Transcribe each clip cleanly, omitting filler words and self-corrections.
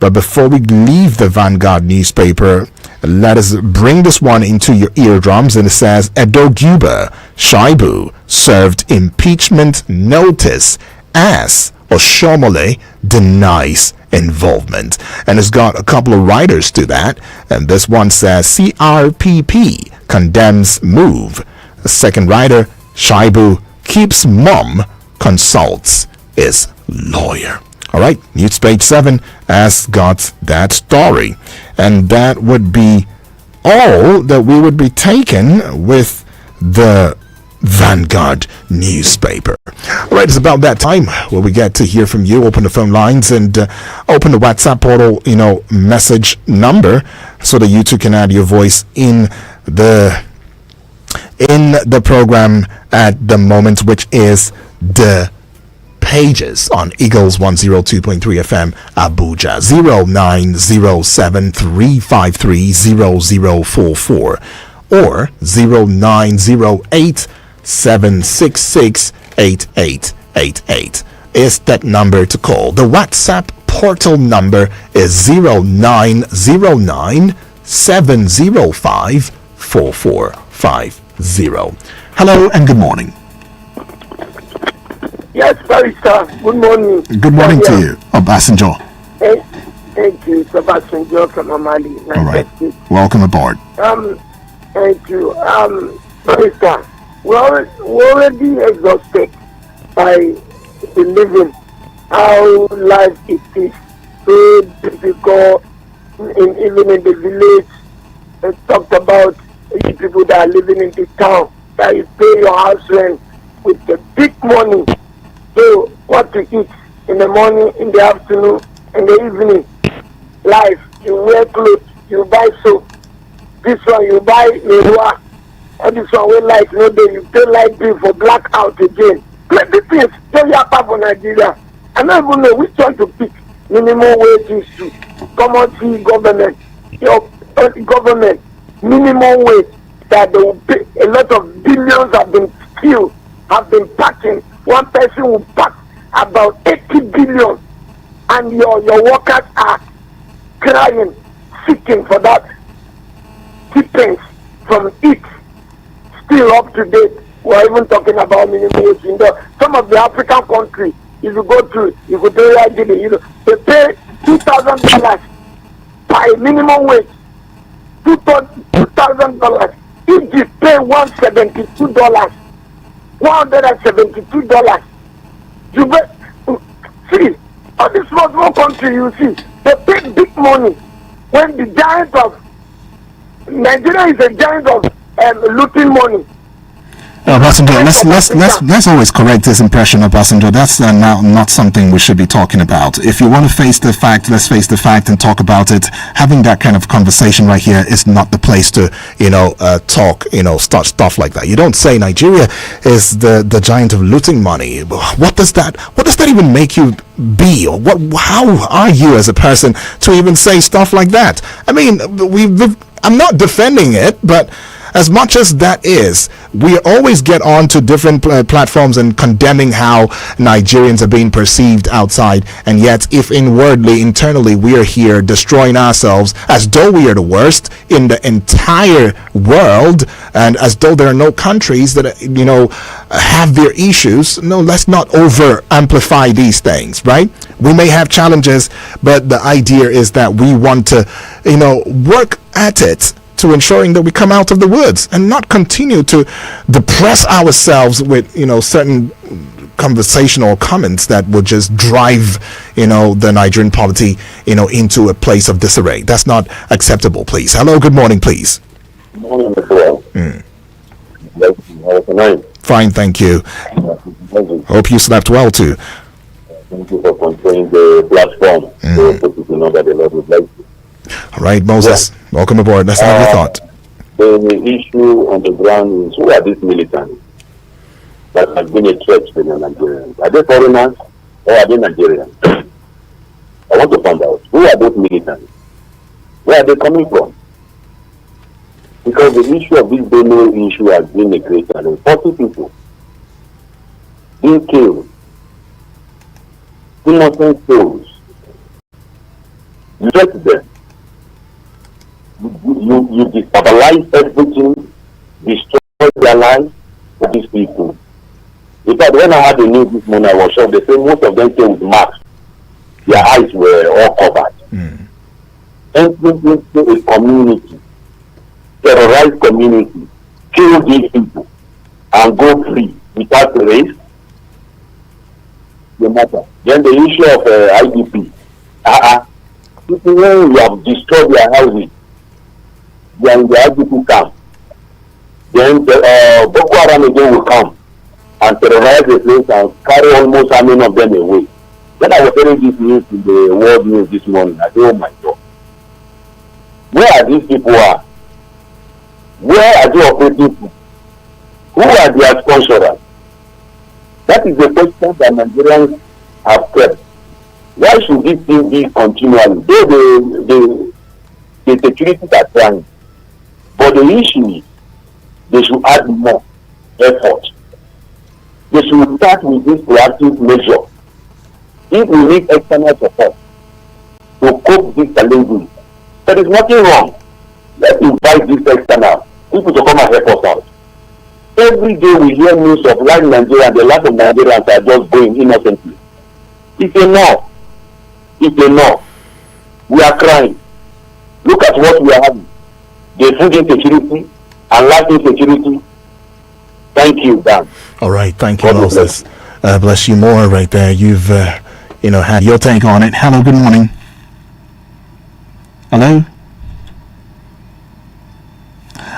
But before we leave the Vanguard newspaper, let us bring this one into your eardrums. And it says, Edo Guber Shaibu served impeachment notice as Oshomole denies involvement. And it's got a couple of writers to that. And this one says, CRPP condemns move. The second writer, Shaibu keeps mum, consults his lawyer. All right, News Page 7 has got that story. And that would be all that we would be taking with the Vanguard newspaper. All right, it's about that time where we get to hear from you. Open the phone lines and open the WhatsApp portal, message number so that you too can add your voice in the program at the moment, which is the pages on Eagles 102.3 FM Abuja 0907-353-0044 or 0908-766-8888 is that number to call. The WhatsApp portal number is 0909-705-4450. Hello and good morning. Yes, sorry, sir. Good morning. Good morning to you, Obasanjo. Thank you, Obasanjo from Amali. All right. Welcome aboard. Thank you. Sorry, sir. We're already exhausted by the living, how life it is so difficult, even in the village. They talked about you people that are living in the town, that you pay your house rent with the big money. So what to eat in the morning, in the afternoon, in the evening. Life, you wear clothes, you buy soap. This one you buy Leroy. And this one we like no day, you pay light bill for blackout again. Plenty things tell you apart for Nigeria. I don't even know which one to pick. Minimum wage issue, commodity government, your government, minimum wage that they will pay. A lot of billions have been killed, have been packing. One person will pack about 80 billion, and your workers are crying, seeking for that stipends from it. Still up to date. We're even talking about minimum wage. Some of the African countries, if you go to Equatorial Guinea, they pay $2,000 by minimum wage. $2,000. Egypt pay $172. $172. You bet. See, all this small country you see, they pay big money. When the giant of Nigeria is a giant of looting money. Obasanjo, let's always correct this impression, Obasanjo. That's now not something we should be talking about. If you want to face the fact, let's face the fact and talk about it. Having that kind of conversation right here is not the place to, talk, start stuff like that. You don't say Nigeria is the giant of looting money. What does that even make you be? Or how are you as a person to even say stuff like that? I mean, I'm not defending it, but as much as that is, we always get on to different platforms and condemning how Nigerians are being perceived outside, and yet if inwardly, internally, we are here destroying ourselves as though we are the worst in the entire world, and as though there are no countries that have their issues. No, let's not over amplify these things, right? We may have challenges, but the idea is that we want to work at it to ensuring that we come out of the woods and not continue to depress ourselves with certain conversational comments that would just drive the Nigerian polity into a place of disarray. That's not acceptable, please. Hello, good morning, please. Good morning, Mr. Fine, thank you. Hope you slept well too. Thank you for controlling the platform. So people to know that the Lord would like to. All right, Moses, welcome aboard. Let's have your thought. The issue on the ground is, who are these militants that have been a threat to the Nigerians? Are they foreigners or are they Nigerians? I want to find out, who are those militants? Where are they coming from? Because the issue of this Benue issue has been a great challenge. 40 people being killed, innocent souls. You threaten them. You destabilize everything, destroy their lives for these people. In fact, when I had the news this morning, I was shocked. They say most of them came with masks. Their eyes were all covered. Entering into a community, terrorized community, kill these people, and go free without race, the matter. Then the issue of IDP. People when you have destroyed their houses, they are in the IDP camp. Then the Boko Haram again will come and terrorize the place and carry almost how many of them away. When I was hearing this news in the world news this morning, I said, oh my God. Where are these people at? Where are they operating to? Who are their sponsors? That is the question that Nigerians have kept. Why should this thing be continually? The securities are trying. But the issue is, they should add more effort. They should start with this proactive measure. If we need external support to cope with these challenges, there is nothing wrong. Let's invite these external people to come and help us out. Every day we hear news of life in Nigeria and the life of Nigerians are just going innocently. It's enough. It's enough. We are crying. Look at what we are having. The food insecurity and life insecurity. Thank you, Dan. All right, thank you, Moses. Bless you more right there. You've, had your take on it. Hello, good morning. Hello?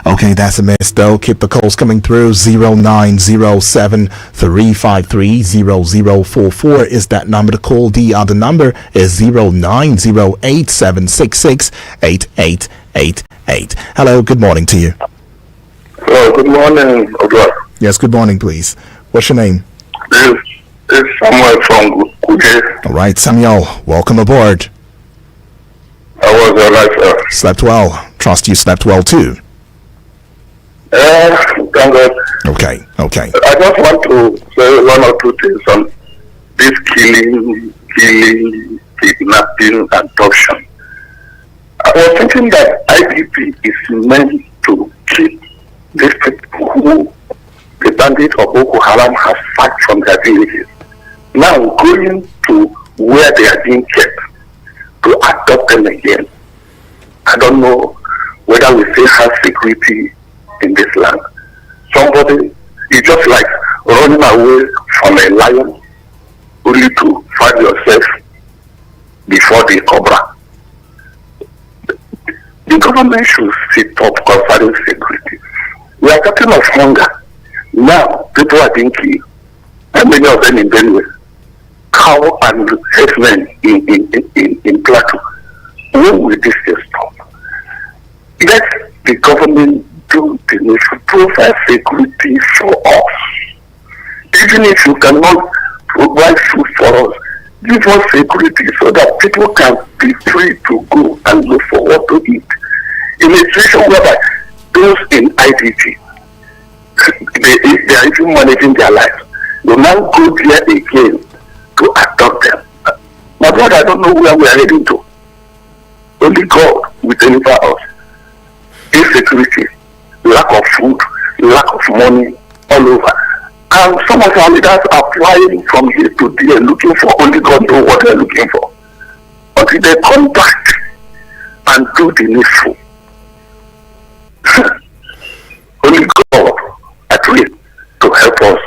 Okay, that's a miss though. Keep the calls coming through. 0907-353-0044 is that number to call. The other number is 0908-766-8888. Hello, good morning to you. Hello, good morning, Odwa. Yes, good morning, please. What's your name? This is Samuel from Kuje. All right, Samuel, welcome aboard. How was your life, sir? Slept well. Trust you slept well too. Thank God. Okay. I just want to say one or two things on this killing, kidnapping, and torture. I was thinking that IDP is meant to keep these people who the bandits of Boko Haram have sacked from their villages. Now going to where they are being kept to adopt them again. I don't know whether we still have security in this land. Somebody is just like running away from a lion only to find yourself before the cobra. The government should sit up concerning security. We are talking of hunger. Now people are being killed. How many of them in Benue? Cow and herdsmen in Plateau. When will this stop? Let the government do the needful, provide security for us. Even if you cannot provide food for us, give us security so that people can be free to go and look for what to eat. In a situation whereby those in IDP, they are even managing their lives. They now go there again to adopt them. My brother, I don't know where we are heading to. Only God will deliver us. Insecurity, lack of food, lack of money, all over. And some of our leaders are flying from here to there looking for only God knows what they're looking for. Until they come back and do the needful. Only God, I pray, to help us.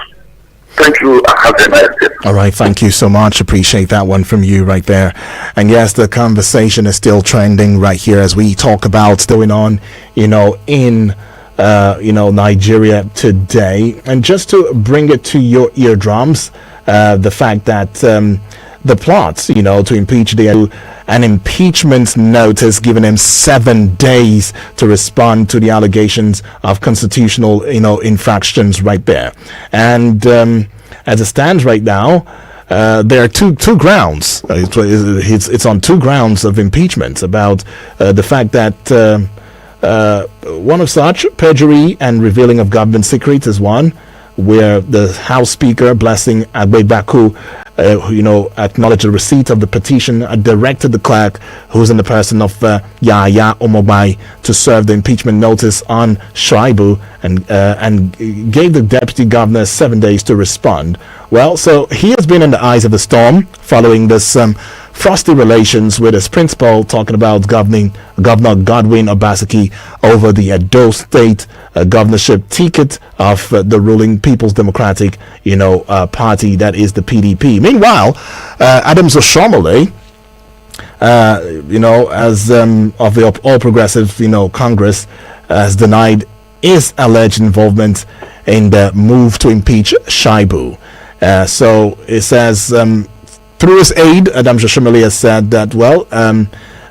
Thank you and have a nice day. All right, thank you so much. Appreciate that one from you right there. And yes, the conversation is still trending right here as we talk about what's going on, in Nigeria today. And just to bring it to your eardrums, the fact that the plots, to impeach an impeachment notice giving him 7 days to respond to the allegations of constitutional, infractions right there. And as it stands right now, there are two grounds. It's on 2 grounds of impeachment about the fact that one of such, perjury and revealing of government secrets, is one, where the House Speaker, Blessing Agbebaku, acknowledged the receipt of the petition, directed the clerk, who's in the person of Yahya Omobai, to serve the impeachment notice on Shaibu, and gave the deputy governor 7 days to respond. Well, so he has been in the eyes of the storm following this frosty relations with his principal, talking about Governor Godwin Obaseki over the Edo State governorship ticket of the ruling People's Democratic, Party, that is the PDP. Meanwhile, Adams Oshomole, as of the All Progressive, Congress, has denied his alleged involvement in the move to impeach Shaibu. So it says, through his aide, Adams Oshomole has said that,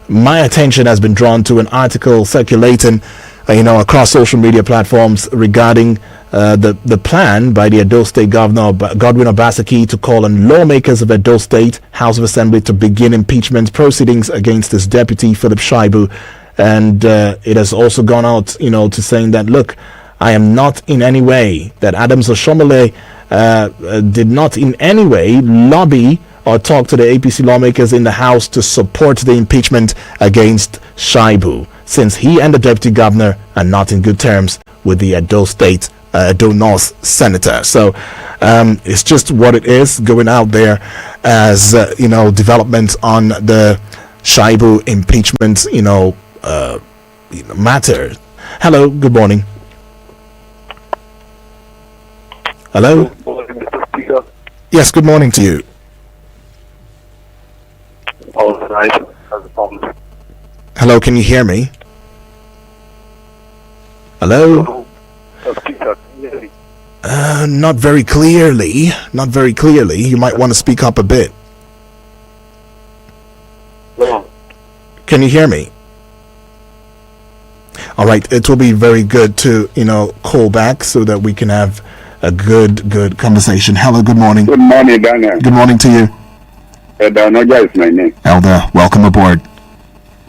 my attention has been drawn to an article circulating, across social media platforms regarding the plan by the Edo State Governor Godwin Obaseki to call on lawmakers of Edo State House of Assembly to begin impeachment proceedings against his deputy Philip Shaibu. And it has also gone out, to saying that, look, I am not in any way, that Adams Oshomole did not in any way lobby or talk to the APC lawmakers in the House to support the impeachment against Shaibu, since he and the deputy governor are not in good terms with the Edo North senator. So it's just what it is, going out there as developments on the Shaibu impeachment matter. Hello, good morning. Hello. Good morning, Mr. Speaker. Yes, good morning to you. All right. Hello, can you hear me? Hello? Speaker, can you hear me? Not very clearly. Not very clearly. You might want to speak up a bit. No. Can you hear me? All right. It will be very good to, call back so that we can have a good conversation. Hello, good morning. Good morning, Daniel. Good morning to you. Danoja is my name. Elder, welcome aboard.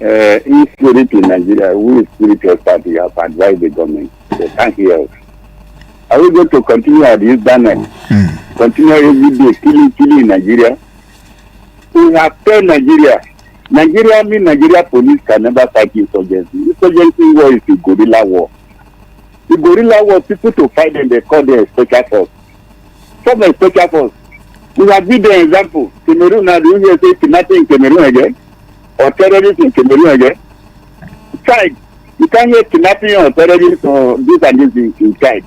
Insecurity in Nigeria, we spiritual party have advised the government. They can't hear us. Are we going to continue at this Daniel? Continue every day killing in Nigeria? We have told Nigeria Nigeria police can never fight insurgency. Insurgency war is a guerrilla war. The guerrilla war, people to fight them, they call them special force. From a special force. We have given the example. Cameroon, now do you say kidnapping in Cameroon again? Or terrorism in Cameroon again? Chad, you can't hear kidnapping or terrorism or this and this in Chad.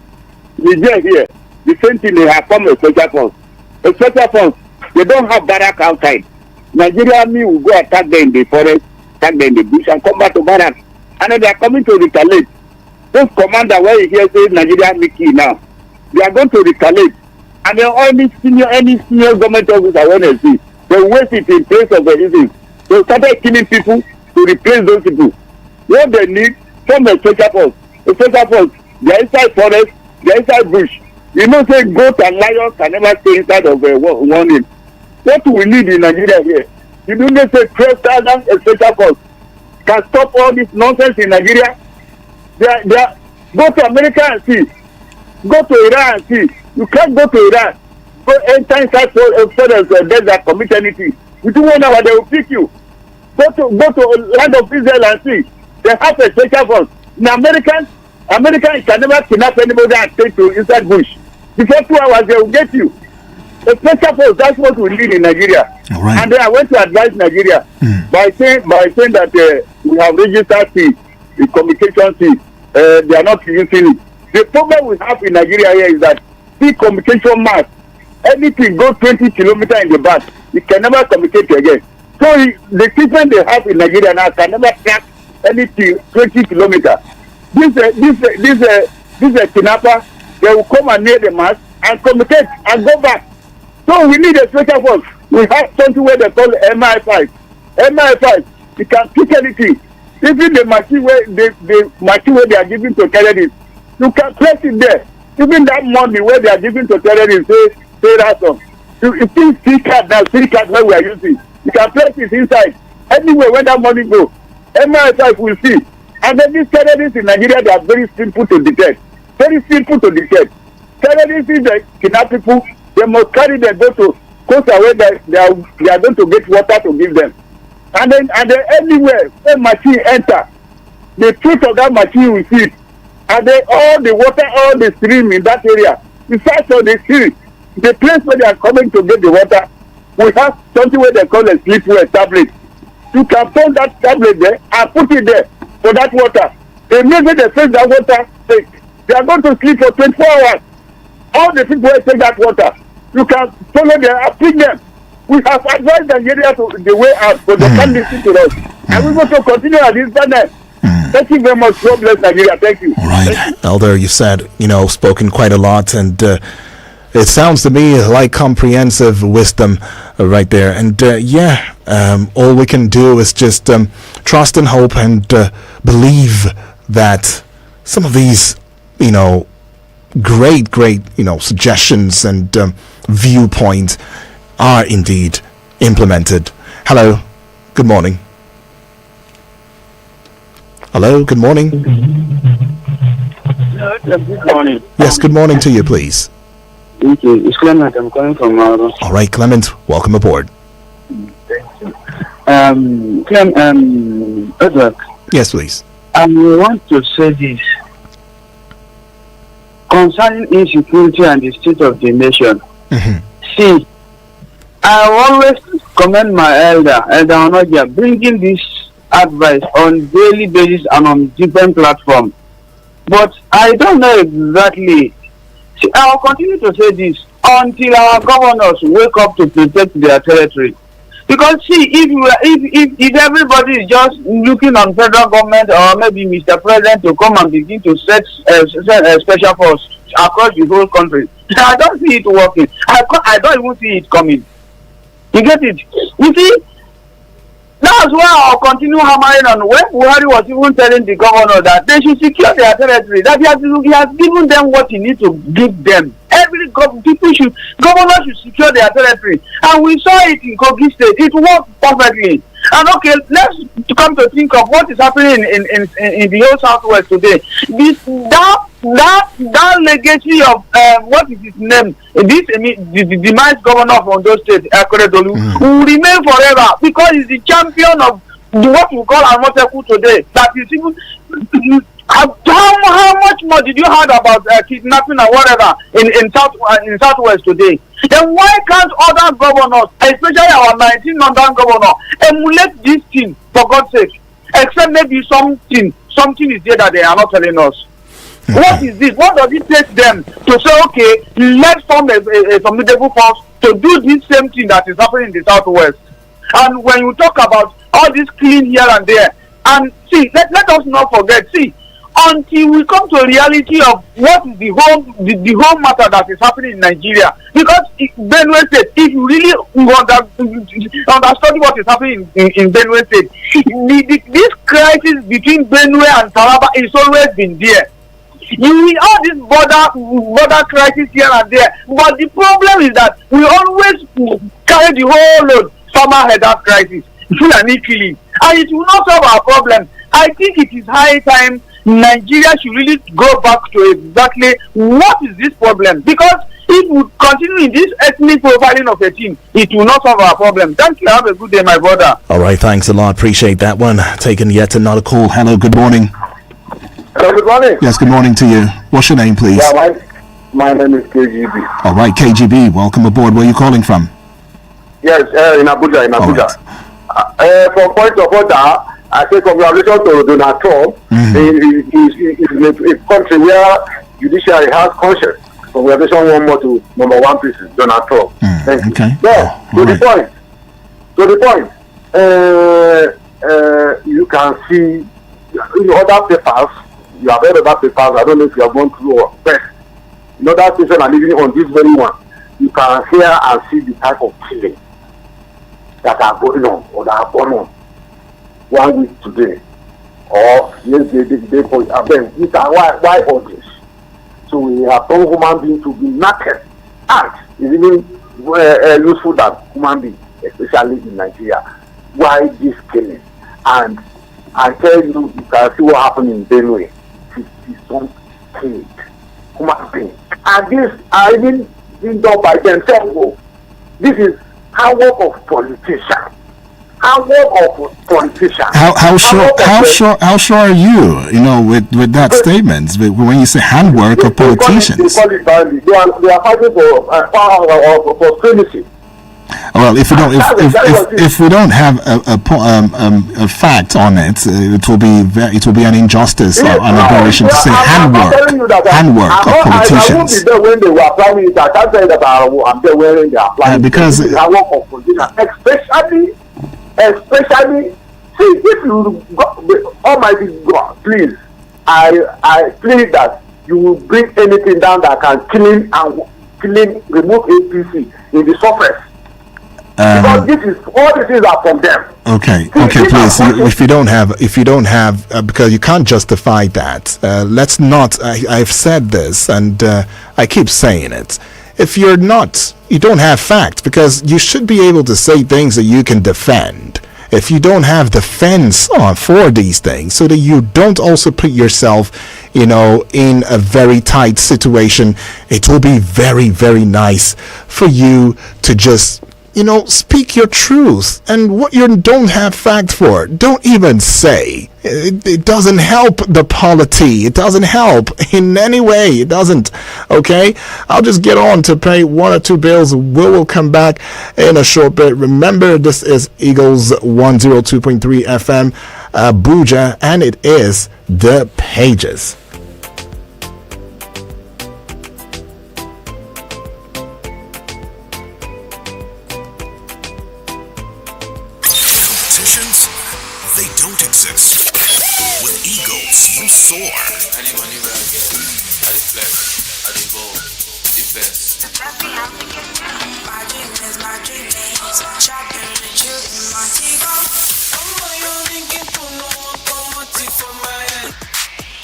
Niger here, the same thing, they have come a special force. A special force, they don't have barrack outside. Nigeria army will go attack them in the forest, attack them in the bush and come back to barrack. And then they are coming to retaliate. Those commanders where you hear say Nigeria army key now, they are going to retaliate. And then any senior government officer when they see, they waste it in place of the disease. They started killing people to replace those people. What they need from a special force. A special force, they are inside forest, they are inside bush. You know, say goat and lions can never stay inside of one in. What we need in Nigeria here? You do not say 12,000 a special force can stop all this nonsense in Nigeria. They are, go to America and see. Go to Iran and see. You can't go to Iran. Go enter inside for desert, commit anything. Within 1 hour they will pick you. Go to land of Israel and see. They have a special force. In American can never kidnap anybody and take to inside bush. Before 2 hours they will get you. A special force, that's what we need in Nigeria. All right. And then I went to advise Nigeria by saying that we have registered the communication team. They are not using it. The problem we have in Nigeria here is that the communication mass, anything go 20 kilometers in the back, it can never communicate again. So the treatment they have in Nigeria now can never track anything 20 kilometers. This kidnapper, they will come and near the mass and communicate and go back. So we need a special force. We have something where they call MI5. MI5, it can pick anything. Even the machine where they are giving to terrorists, you can place it there. Even that money where they are giving to terrorists, say ransom. You think SIM card where we are using, you can place it inside. Anywhere where that money go, MI5 will see. And then these terrorists in Nigeria, they are very simple to detect. Very simple to detect. Terrorists, they kidnap people, they must carry them go to coastal where they are going to get water to give them. And then anywhere when machine enter, the truth of that machine will see. And then all the water, all the stream in that area, besides all the stream, the place where they are coming to get the water, we have something where they call a sleepwell tablet. You can put that tablet there and put it there for that water. Immediately they take that water, they are going to sleep for 24 hours. All the people who take that water, you can follow them and pick them. We have advised Nigeria to the way out, but they can't listen to us. And we want to continue at this channel. Thank you very much. God bless Nigeria. Thank you. All right. Elder, you said, spoken quite a lot, and it sounds to me like comprehensive wisdom right there. And all we can do is just trust and hope and believe that some of these, great, suggestions and viewpoints are indeed implemented. Hello. Good morning. Hello. Good morning. Good morning. Yes, good morning to you, please. Thank you. It's Clement. I'm calling from Mauro. All right, Clement, welcome aboard. Thank you. Edward. Yes, please. I want to say this. Concerning insecurity and the state of the nation. See, I always commend my elder Onoja, bringing this advice on daily basis and on different platforms. But I don't know exactly. See, I will continue to say this until our governors wake up to protect their territory. Because see, if everybody is just looking on federal government or maybe Mr. President to come and begin to set a special force across the whole country, I don't see it working. I don't even see it coming. You get it? You see, that's why I'll continue hammering on when Buhari was even telling the governor that they should secure their territory, that he has given them what he needs to give them. Governors should secure their territory. And we saw it in Kogi State. It worked perfectly. And okay, let's come to think of what is happening in the whole Southwest today. That legacy of what is his name? The demise governor of Ondo State, Akeredolu, will remain forever because he's the champion of what we call Amoteku today. That is even how much more did you heard about kidnapping or whatever in Southwest today? Then why can't other governors, especially our 19 Northern governor, emulate this thing for God's sake? Except maybe something is there that they are not telling us. What is this? What does it take them to say, okay, let's form a formidable force to do this same thing that is happening in the Southwest? And when you talk about all this clean here and there, and see, let us not forget, see, until we come to a reality of what is the whole matter that is happening in Nigeria. Because Benue State, if you really understand what is happening in Benue State, this crisis between Benue and Taraba is always been there. You will have this border crisis here and there, but the problem is that we always carry the whole load. Farmer had that crisis, Fulani killing, and it will not solve our problem. I think it is high time Nigeria should really go back to exactly what is this problem, because if we continue in this ethnic profiling of a team, it will not solve our problem. Thank you. Have a good day, my brother. All right, thanks a lot. Appreciate that one. Taking yet another call. Hello, good morning. Hello, good morning. Yes, good morning to you. What's your name, please? Yeah, my name is KGB. All right, KGB, welcome aboard. Where are you calling from? Yes, in Abuja, Right. From point of order, I say congratulations to Donald Trump. It's a country where judiciary has conscience. Congratulations one more to number one person, Donald Trump. Thank you. Okay. Yeah, to the point. You can see in other papers, you have heard about papers, I don't know if you have gone through or press. In other places are living on this very one. You can hear and see the type of killing that are going on or that have gone on 1 week today. Or yes, they why all this? So we have some human beings to be naked, and it's even useful than human beings, especially in Nigeria. Why this killing? And I tell you, you can see what happened in Benue. 50-some killed human beings, and this are even being done by themselves. This is handwork of politicians. Handwork of politicians. How sure are you? You know, with that statement, when you say handwork of politicians. They call it bandit. They are fighting for power or for supremacy. Well, if we don't have a fact on it, it will be an injustice or an aberration to say handwork of politicians. I won't be there when they were applying it. I can't say that I'm there when they are applying because it. Handwork of politicians, especially. See, if you Almighty God, please, I plead that you will bring anything down that can remove APC in the surface. Because all these things are from them. Okay, please. If you don't have, because you can't justify that. Let's not. I've said this, and I keep saying it. If you don't have facts, because you should be able to say things that you can defend. If you don't have defense for these things, so that you don't also put yourself, in a very tight situation, it will be very, very nice for you to just speak your truth, and what you don't have fact for, don't even say. It doesn't help the polity. It doesn't help in any way. It doesn't. Okay? I'll just get on to pay one or two bills. We will come back in a short bit. Remember, this is Eagles 102.3 FM, Abuja, and it is The Pages. They don't exist. With Eagles, you soar.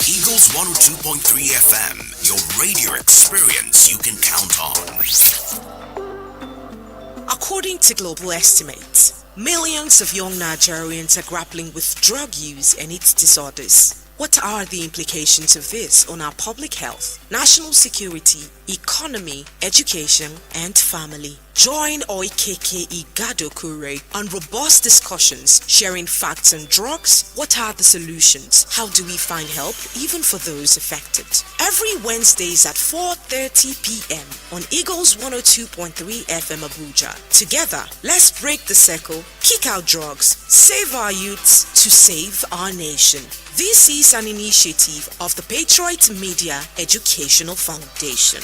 Eagles 102.3 FM, your radio experience you can count on. According to global estimates, millions of young Nigerians are grappling with drug use and its disorders. What are the implications of this on our public health, national security, economy, education, and family? Join Oikeke Igado Kure on robust discussions, sharing facts on drugs. What are the solutions? How do we find help, even for those affected? Every Wednesdays at 4:30 p.m. on Eagles 102.3 FM Abuja. Together, let's break the circle, kick out drugs, save our youths to save our nation. This is an initiative of the Patriot Media Educational Foundation.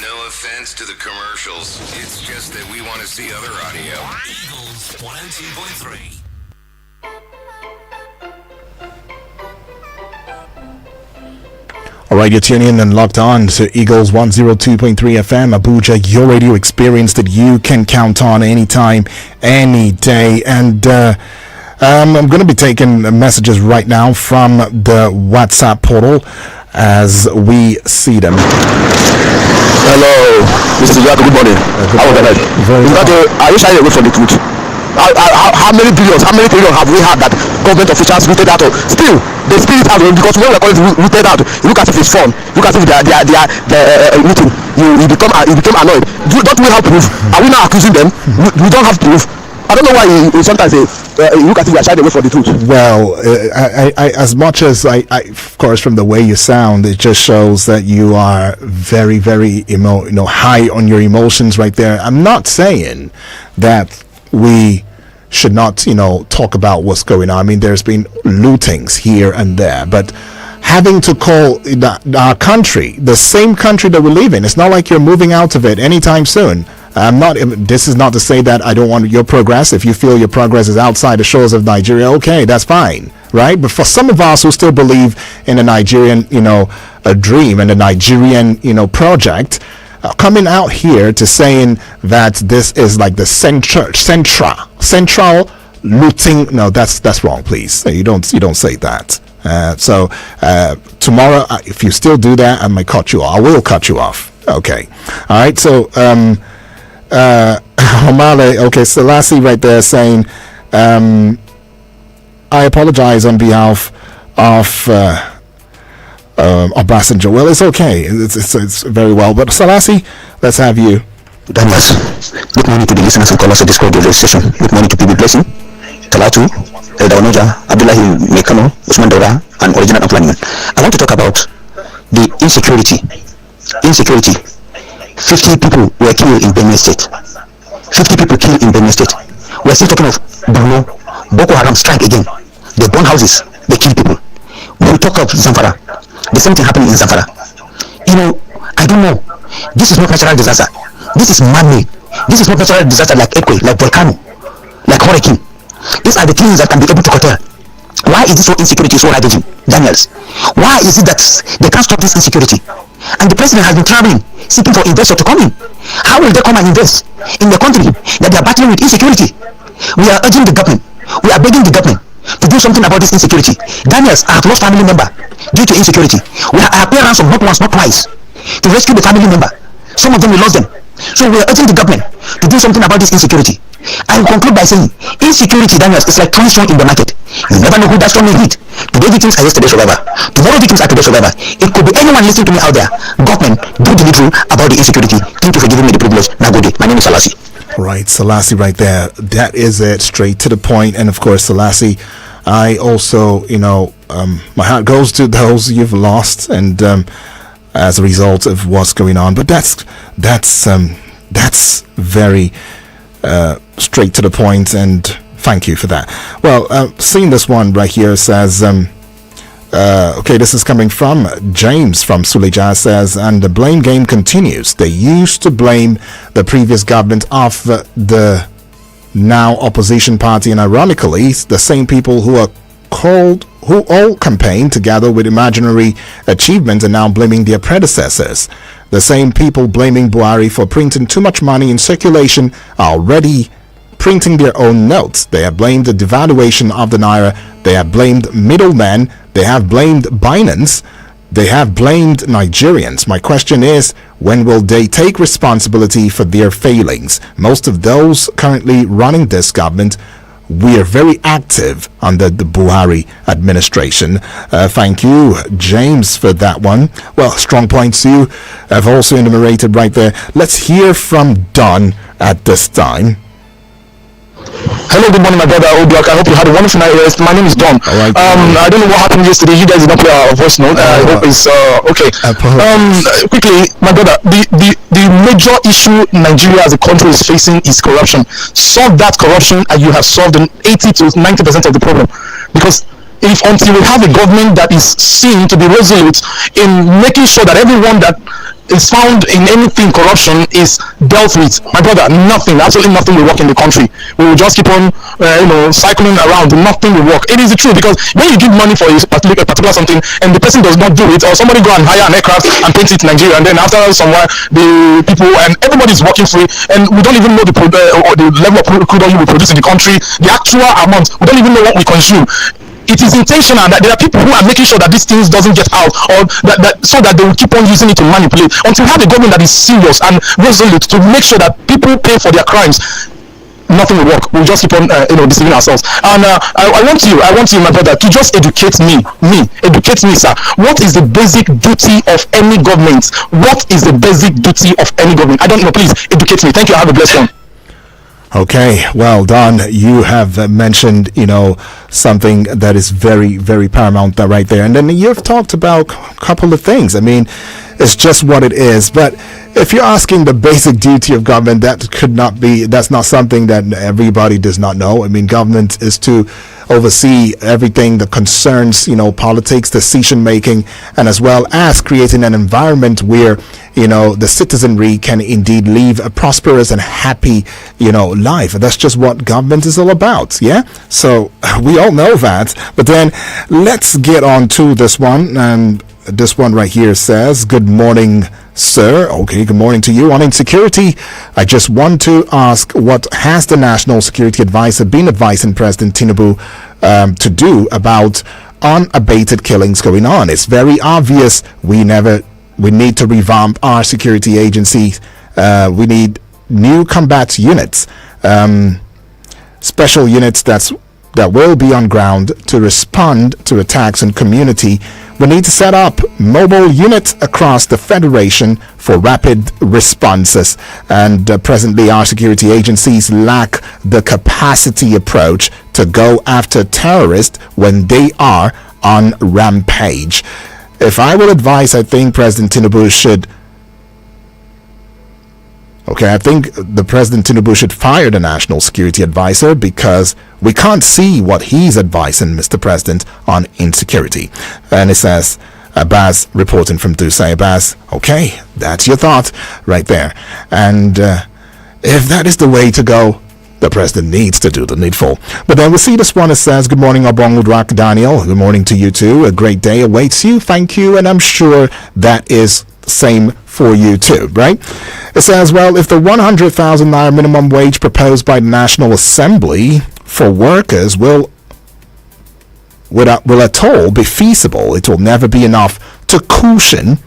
No offense to the commercials. It's just that we want to see other audio. Eagles 102.3. All right, you're tuning in and locked on to Eagles 102.3 FM, Abuja, your radio experience that you can count on anytime, any day. And I'm going to be taking messages right now from the WhatsApp portal as we see them. Hello, Mr. Jacob, good morning. How was the night? Are you shying away from the truth? How many billions, how many trillions have we had that government officials rooted out of? Still, the spirit out, because when we're calling it rooted out, you look as if it's fun, look as if they're rooting. You became annoyed. Don't we have proof? Are we now accusing them? We don't have proof. I don't know why you sometimes say you look as if you're shying away from the truth. Well, I as much as I, of course, from the way you sound, it just shows that you are very, very high on your emotions right there. I'm not saying that we should not, talk about what's going on. I mean, there's been lootings here and there, but having to call our country, the same country that we live in, it's not like you're moving out of it anytime soon. This is not to say that I don't want your progress. If you feel your progress is outside the shores of Nigeria, okay, that's fine, right? But for some of us who still believe in a Nigerian, a dream and a Nigerian, project, coming out here to saying that this is like the central looting, no, that's wrong, please. You don't say that. So tomorrow, if you still do that, I might cut you off. I will cut you off. Okay. All right. So Omale, okay, Selassie right there saying, I apologize on behalf of Obasanjo. Well, it's okay. It's very well. But Salasi, let's have you. Daniels, good morning to the listeners and callers of this radio station. Good morning to PB Blessing, Talatu, Elda Onoja, Abdullahi Mekano, Usman Daura, and Original Employment. I want to talk about the insecurity. 50 people were killed in Benue State. 50 people killed in Benue State. We're still talking of Borno. Boko Haram strike again. They burn houses. They kill people. When we talk of Zamfara, the same thing happening in Zamfara. I don't know. This is not natural disaster. This is man-made. This is not natural disaster like earthquake, like volcano, like hurricane. These are the things that can be able to curtail. Why is this so insecurity so ravaging, Daniels? Why is it that they can't stop this insecurity? And the president has been traveling, seeking for investors to come in. How will they come and invest in the country that they are battling with insecurity? We are urging the government, we are begging the government to do something about this insecurity. Daniels, I have lost family member due to insecurity. We are appearance of not once, not twice, to rescue the family member. Some of them we lost them. So we are urging the government to do something about this insecurity. I will conclude by saying, insecurity, Daniels, is like throwing stone in the market. You never know who that stone will hit. Today victims are yesterday's survivor. Tomorrow victims are today's survivor. It could be anyone listening to me out there. Government, do the needful about the insecurity. Thank you for giving me the privilege. Now good day. My name is Salasi. Right, Salasi right there. That is it, straight to the point. And of course, Salasi, I also, my heart goes to those you've lost and as a result of what's going on. But that's very straight to the point, and thank you for that. Well, seeing this one right here says, okay, this is coming from James from Suleja, says, and the blame game continues. They used to blame the previous government of the now opposition party, and ironically, the same people who all campaigned together with imaginary achievements are now blaming their predecessors. The same people blaming Buhari for printing too much money in circulation are already printing their own notes. They have blamed the devaluation of the Naira. They have blamed middlemen. They have blamed Binance. They have blamed Nigerians. My question is, when will they take responsibility for their failings? Most of those currently running this government, we are very active under the Buhari administration. Thank you, James, for that one. Well, strong points you have also enumerated right there. Let's hear from Don at this time. Hello, good morning, my brother Obiak. I hope you had a wonderful night rest. My name is Don. All right, I don't know what happened yesterday. You guys did not play our voice note. I hope it's okay. Quickly, my brother, the major issue Nigeria as a country is facing is corruption. Solve that corruption and you have solved 80 to 90% of the problem. Because until we have a government that is seen to be resolute in making sure that everyone that is found in anything corruption is dealt with, my brother, absolutely nothing will work in the country. We will just keep on cycling around. Nothing will work. It is the truth, because when you give money for a particular something and the person does not do it, or somebody go and hire an aircraft and paint it in Nigeria, and then after some while the people and everybody is working free, and we don't even know the level of crude oil we produce in the country, the actual amount, we don't even know what we consume. It is intentional that there are people who are making sure that these things doesn't get out, or that so that they will keep on using it to manipulate. Until we have a government that is serious and resolute to make sure that people pay for their crimes, nothing will work. We'll just keep on deceiving ourselves. And I want you, my brother, to just educate me, sir. What is the basic duty of any government? What is the basic duty of any government? I don't know. Please educate me. Thank you. Have a blessed one. Okay, well done. You have mentioned, something that is very, very paramount right there. And then you've talked about a couple of things. I mean, it's just what it is. But if you're asking the basic duty of government, that's not something that everybody does not know. I mean, government is to oversee everything that concerns, politics, decision making, and as well as creating an environment where, the citizenry can indeed live a prosperous and happy, life. That's just what government is all about. Yeah. So we all know that. But then let's get on to this one. And this one right here says, good morning, sir. Okay, good morning to you. On insecurity, I just want to ask, what has the National Security Advisor been advising President Tinubu to do about unabated killings going on? It's very obvious we need to revamp our security agencies. We need new combat units, special units that will be on ground to respond to attacks in community We need to set up mobile units across the Federation for rapid responses. And presently, our security agencies lack the capacity approach to go after terrorists when they are on rampage. If I will advise, I think President Tinubu should I think the President Tinubu should fire the National Security Advisor, because we can't see what he's advising Mr. President on insecurity. And it says, Abbas reporting from Dusai. Abbas, okay, that's your thought right there. And if that is the way to go, the president needs to do the needful. But then we see this one that says, good morning, Obong Udrak Daniel. Good morning to you too. A great day awaits you. Thank you. And I'm sure that is the same for you too, right? It says, well, if the 100,000 naira minimum wage proposed by the National Assembly for workers will at all be feasible, it will never be enough to cushion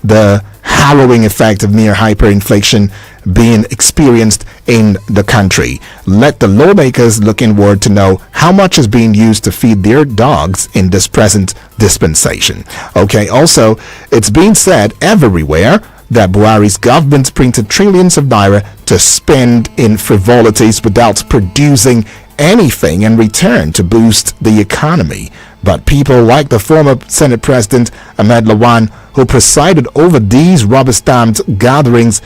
the harrowing effect of near hyperinflation being experienced in the country. Let the lawmakers look inward to know how much is being used to feed their dogs in this present dispensation. Okay, also, it's being said everywhere that Buhari's government printed trillions of naira to spend in frivolities without producing anything in return to boost the economy. But people like the former Senate President Ahmed Lawan, who presided over these rubber-stamped gatherings,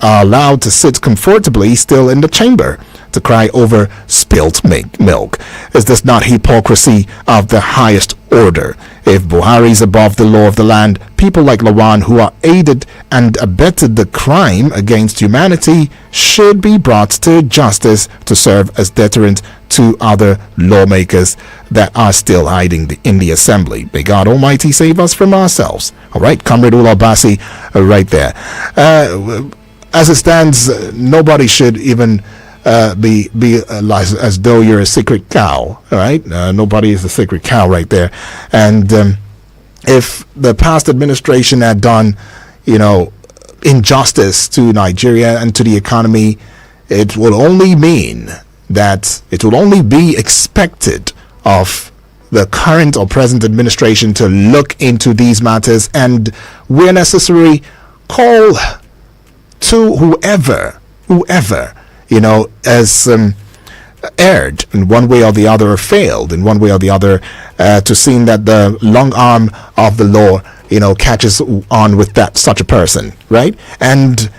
are allowed to sit comfortably still in the chamber to cry over spilt milk. Is this not hypocrisy of the highest order? If Buhari is above the law of the land, people like Lawan, who are aided and abetted the crime against humanity, should be brought to justice to serve as deterrent to other lawmakers that are still hiding in the assembly. May God Almighty save us from ourselves. All right, Comrade Ula Bassi, right there. As it stands, nobody should even be as though you're a secret cow. All right, nobody is a secret cow right there. And if the past administration had done, injustice to Nigeria and to the economy, it will only mean that it will only be expected of the current or present administration to look into these matters and, where necessary, call to whoever has erred in one way or the other, or failed in one way or the other, to seeing that the long arm of the law catches on with such a person, right? And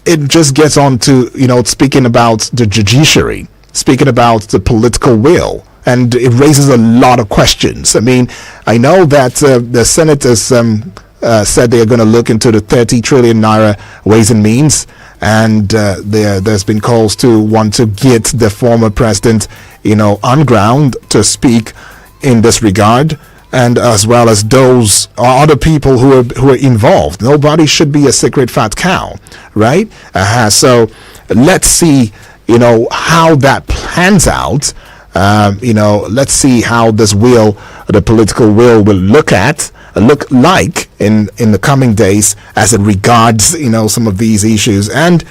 it just gets on to speaking about the judiciary, speaking about the political will, and it raises a lot of questions. I mean, I know that the Senate has said they are going to look into the 30 trillion naira Ways and Means, and there's been calls to want to get the former president, on ground to speak in this regard, and as well as those other people who are involved. Nobody should be a secret fat cow, right? So let's see, how that plans out. Let's see how this the political will look like in the coming days as it regards, some of these issues. And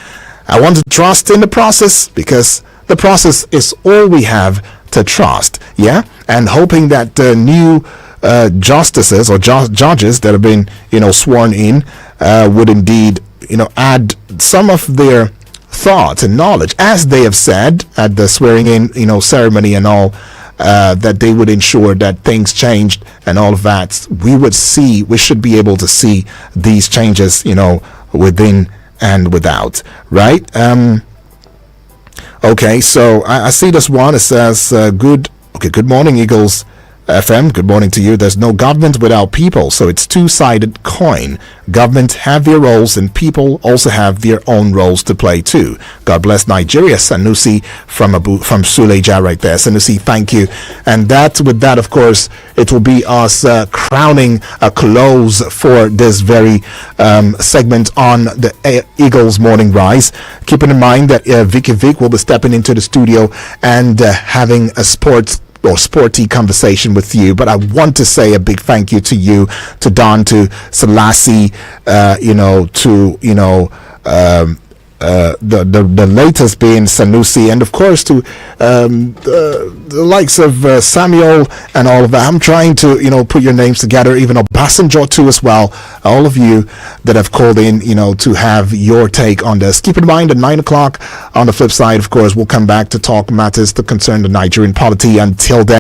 I want to trust in the process, because the process is all we have to trust. Yeah. And hoping that the new justices or judges that have been, sworn in, would indeed, add some of their thoughts and knowledge, as they have said at the swearing in, ceremony and all, that they would ensure that things changed and all of that. We should be able to see these changes, within and without, right? Okay, so I see this one. It says, good morning, Eagles FM. Good morning to you. There's no government without people, so it's two-sided coin. Government have their roles, and people also have their own roles to play too. God bless Nigeria. Sanusi from Suleja right there. Sanusi, thank you. And with that, of course, it will be us crowning a close for this very segment on the Eagles Morning Rise. Keeping in mind that Vicky Vic will be stepping into the studio and having a sporty conversation with you. But I want to say a big thank you to you, to Don, to Selassie, the latest being Sanusi, and of course to the likes of Samuel and all of that. I'm trying to put your names together, even Obasanjo too as well. All of you that have called in, to have your take on this. Keep in mind at 9 o'clock on the flip side, of course, we'll come back to talk matters that concern the Nigerian polity. Until then.